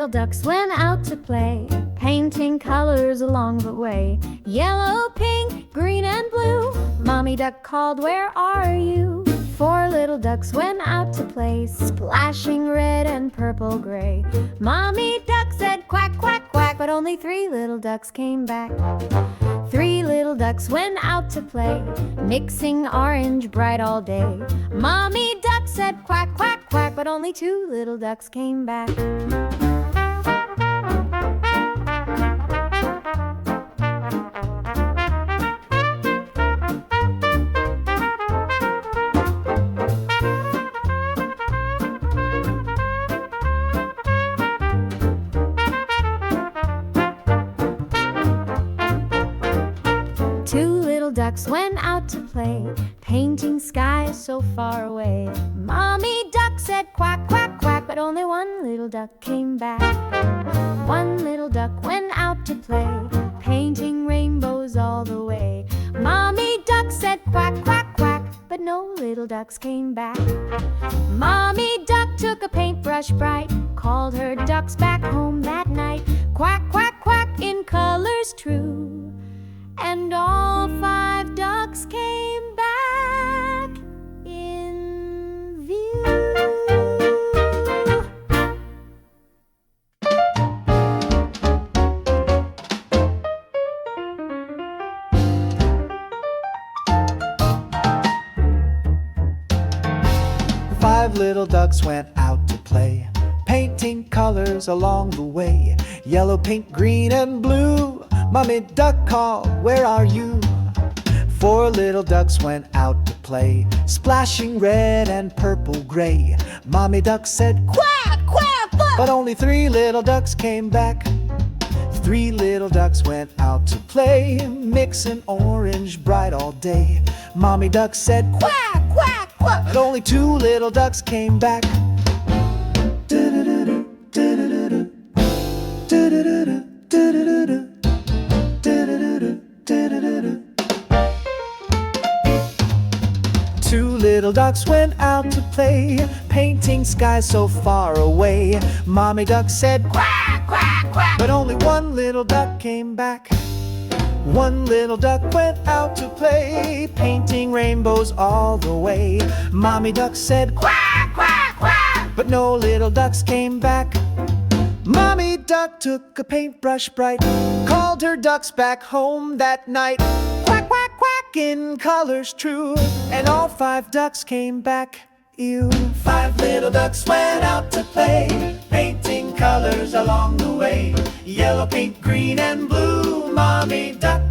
little ducks went out to play, painting colors along the way. Yellow, pink, green, and blue. Mommy duck called, "Where are you?" 4 little ducks went out to play, splashing red and purple gray. Mommy duck said, "Quack, quack, quack," but only 3 little ducks came back. 3 little ducks went out to play, mixing orange bright all day. Mommy duck said, "Quack, quack, quack," but only 2 little ducks came back. 2 little ducks went out to play, painting skies so far away. Mommy duck said, "Quack, quack, quack," but only 1 little duck came back. 1 little duck went out to play, painting rainbows all the way. Mommy duck said, "Quack, quack, quack," but no little ducks came back. Mommy duck took a paintbrush bright, called her ducks back home that night. Quack, quack, quack in colors true, and all 5 ducks came back in view. Five little ducks went out to play, painting colors along the way. Yellow, pink, green, and blue. Mommy duck called, "Where are you?" 4 little ducks went out to play, splashing red and purple gray. Mommy duck said, "Quack, quack, quack," but only 3 little ducks came back. 3 little ducks went out to play, mixing orange bright all day. Mommy duck said, "Quack, quack, quack," but only 2 little ducks came back. Do-do-do-do, do-do-do-do, do-do-do-do, do-do-do-do. 2 little ducks went out to play, painting skies so far away. Mommy duck said, "Quack, quack, quack," but only 1 little duck came back. 1 little duck went out to play, painting rainbows all the way. Mommy duck said, "Quack, quack, quack," but no little ducks came back. Mommy duck took a paintbrush bright, called her ducks back home that night. Quack, quack, quack in colors true, and all 5 ducks came back. 5 little ducks went out to play, painting colors along the way. Yellow, pink, green, and blue. Mommy duck